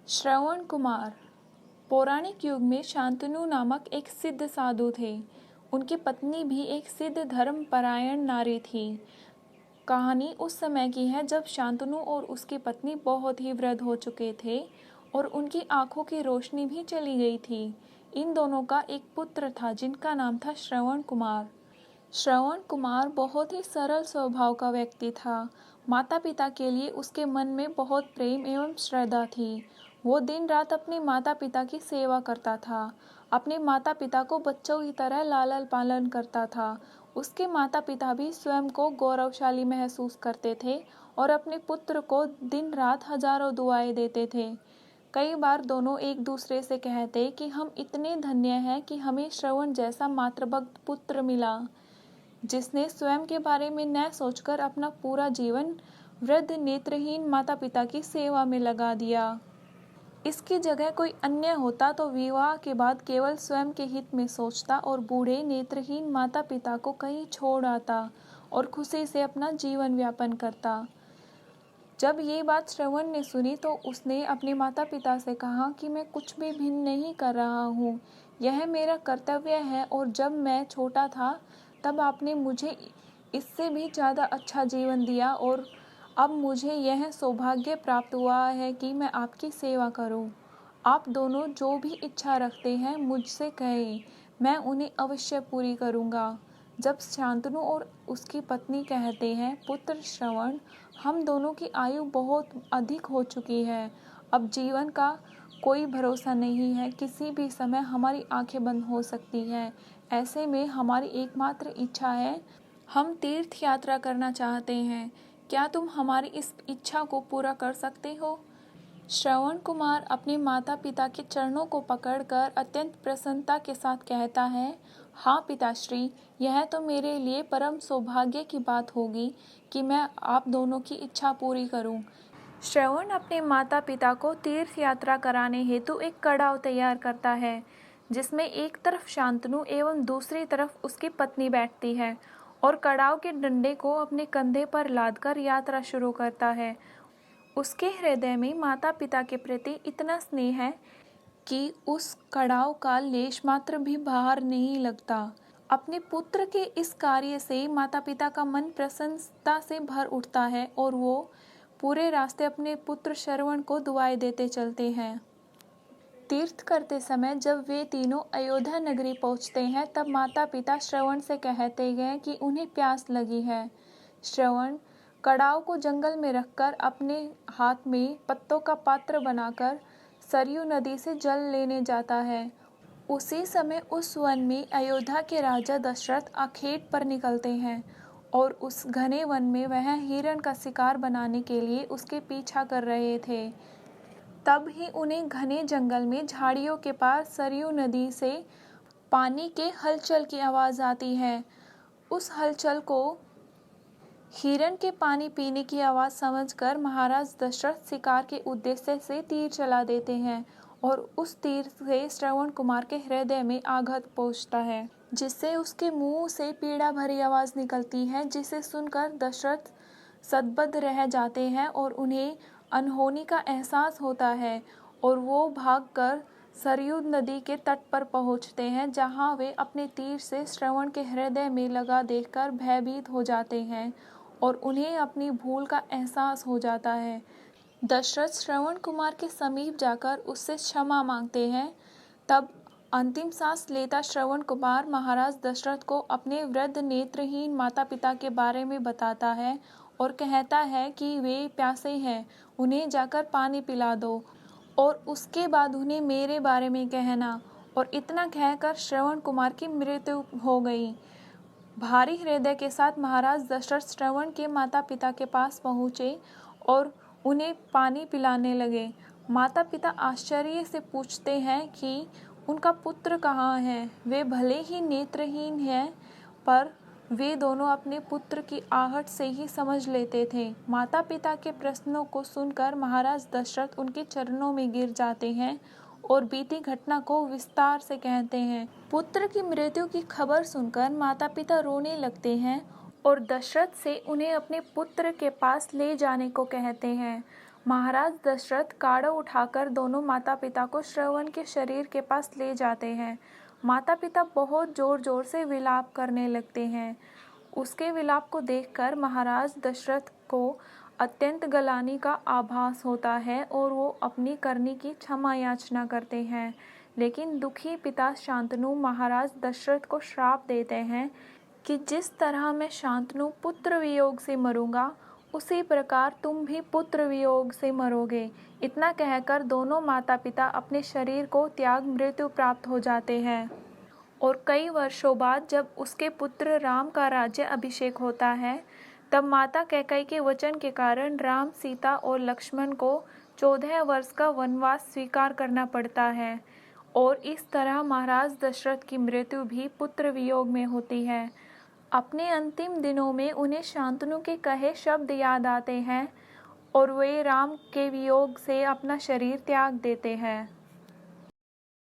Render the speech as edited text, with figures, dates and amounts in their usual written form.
श्रवण कुमार। पौराणिक युग में शांतनु नामक एक सिद्ध साधु थे। उनकी पत्नी भी एक सिद्ध धर्मपरायण नारी थी। कहानी उस समय की है जब शांतनु और उसकी पत्नी बहुत ही वृद्ध हो चुके थे और उनकी आंखों की रोशनी भी चली गई थी। इन दोनों का एक पुत्र था जिनका नाम था श्रवण कुमार। श्रवण कुमार बहुत ही सरल स्वभाव का व्यक्ति था। माता पिता के लिए उसके मन में बहुत प्रेम एवं श्रद्धा थी। वो दिन रात अपने माता पिता की सेवा करता था। अपने माता पिता को बच्चों की तरह लालन पालन करता था। उसके माता पिता भी स्वयं को गौरवशाली महसूस करते थे और अपने पुत्र को दिन रात हजारों दुआएं देते थे। कई बार दोनों एक दूसरे से कहते कि हम इतने धन्य हैं कि हमें श्रवण जैसा मातृभक्त पुत्र मिला, जिसने स्वयं के बारे में न सोचकर अपना पूरा जीवन वृद्ध नेत्रहीन माता पिता की सेवा में लगा दिया। इसकी जगह कोई अन्य होता तो विवाह के बाद केवल स्वयं के हित में सोचता और बूढ़े नेत्रहीन माता पिता को कहीं छोड़ आता और खुशी से अपना जीवन व्यापन करता। जब ये बात श्रवण ने सुनी तो उसने अपने माता पिता से कहा कि मैं कुछ भी भिन्न नहीं कर रहा हूँ, यह मेरा कर्तव्य है और जब मैं छोटा था तब आपने मुझे इससे भी ज़्यादा अच्छा जीवन दिया और अब मुझे यह सौभाग्य प्राप्त हुआ है कि मैं आपकी सेवा करूं। आप दोनों जो भी इच्छा रखते हैं मुझसे कहें, मैं उन्हें अवश्य पूरी करूंगा। जब शांतनु और उसकी पत्नी कहते हैं, पुत्र श्रवण, हम दोनों की आयु बहुत अधिक हो चुकी है, अब जीवन का कोई भरोसा नहीं है, किसी भी समय हमारी आंखें बंद हो सकती हैं। ऐसे में हमारी एकमात्र इच्छा है, हम तीर्थ यात्रा करना चाहते हैं, क्या तुम हमारी इस इच्छा को पूरा कर सकते हो? श्रवण कुमार अपने माता पिता के चरणों को पकड़कर अत्यंत प्रसन्नता के साथ कहता है, हाँ पिताश्री, यह तो मेरे लिए परम सौभाग्य की बात होगी कि मैं आप दोनों की इच्छा पूरी करूं। श्रवण अपने माता पिता को तीर्थ यात्रा कराने हेतु एक कड़ाव तैयार करता है, जिसमें एक तरफ शांतनु एवं दूसरी तरफ उसकी पत्नी बैठती है और कड़ाव के डंडे को अपने कंधे पर लादकर यात्रा शुरू करता है। उसके हृदय में माता पिता के प्रति इतना स्नेह है कि उस कड़ाव का लेश मात्र भी बाहर नहीं लगता। अपने पुत्र के इस कार्य से माता पिता का मन प्रसन्नता से भर उठता है और वो पूरे रास्ते अपने पुत्र श्रवण को दुआएं देते चलते हैं। तीर्थ करते समय जब वे तीनों अयोध्या नगरी पहुंचते हैं तब माता पिता श्रवण से कहते हैं कि उन्हें प्यास लगी है। श्रवण कड़ाव को जंगल में रखकर अपने हाथ में पत्तों का पात्र बनाकर सरयू नदी से जल लेने जाता है। उसी समय उस वन में अयोध्या के राजा दशरथ आखेट पर निकलते हैं और उस घने वन में वह हिरण का शिकार बनाने के लिए उसके पीछा कर रहे थे। तब ही उन्हें घने जंगल में झाड़ियों के पास सरयू नदी से पानी के हलचल की आवाज़ आती है। उस हलचल को हिरण के पानी पीने की आवाज़ समझकर महाराज दशरथ शिकार के उद्देश्य से तीर चला देते हैं और उस तीर से श्रवण कुमार के हृदय में आघात पहुंचता है, जिससे उसके मुंह से पीड़ा भरी आवाज़ निकलती है, जिसे सुनकर दशरथ सतबद्ध रह जाते हैं और उन्हें अनहोनी का एहसास होता है और वो भागकर सरयू नदी के तट पर पहुंचते हैं, जहां वे अपने तीर से श्रवण के हृदय में लगा देखकर भयभीत हो जाते हैं और उन्हें अपनी भूल का एहसास हो जाता है। दशरथ श्रवण कुमार के समीप जाकर उससे क्षमा मांगते हैं। तब अंतिम सांस लेता श्रवण कुमार महाराज दशरथ को अपने वृद्ध नेत्रहीन माता पिता के बारे में बताता है और कहता है कि वे प्यासे हैं, उन्हें जाकर पानी पिला दो और उसके बाद उन्हें मेरे बारे में कहना। और इतना कहकर श्रवण कुमार की मृत्यु हो गई। भारी हृदय के साथ महाराज दशरथ श्रवण के माता पिता के पास पहुँचे और उन्हें पानी पिलाने लगे। माता पिता आश्चर्य से पूछते हैं कि उनका पुत्र कहाँ है। वे भले ही नेत्रहीन हैं, पर वे दोनों अपने पुत्र की आहट से ही समझ लेते थे। माता पिता के प्रश्नों को सुनकर महाराज दशरथ उनके चरणों में गिर जाते हैं और बीती घटना को विस्तार से कहते हैं। पुत्र की मृत्यु की खबर सुनकर माता पिता रोने लगते हैं और दशरथ से उन्हें अपने पुत्र के पास ले जाने को कहते हैं। महाराज दशरथ काढ़ा उठाकर दोनों माता पिता को श्रवण के शरीर के पास ले जाते हैं। माता पिता बहुत जोर जोर से विलाप करने लगते हैं। उसके विलाप को देखकर महाराज दशरथ को अत्यंत गलानी का आभास होता है और वो अपनी करनी की क्षमा याचना करते हैं। लेकिन दुखी पिता शांतनु महाराज दशरथ को श्राप देते हैं कि जिस तरह मैं शांतनु पुत्र वियोग से मरूंगा, उसी प्रकार तुम भी पुत्र वियोग से मरोगे। इतना कहकर दोनों माता पिता अपने शरीर को त्याग मृत्यु प्राप्त हो जाते हैं। और कई वर्षों बाद जब उसके पुत्र राम का राज्य अभिषेक होता है, तब माता कैकेयी के वचन के कारण राम, सीता और लक्ष्मण को 14 वर्ष का वनवास स्वीकार करना पड़ता है। और इस तरह महाराज दशरथ की मृत्यु भी पुत्र वियोग में होती है। अपने अंतिम दिनों में उन्हें शांतनु के कहे शब्द याद आते हैं और वे राम के वियोग से अपना शरीर त्याग देते हैं।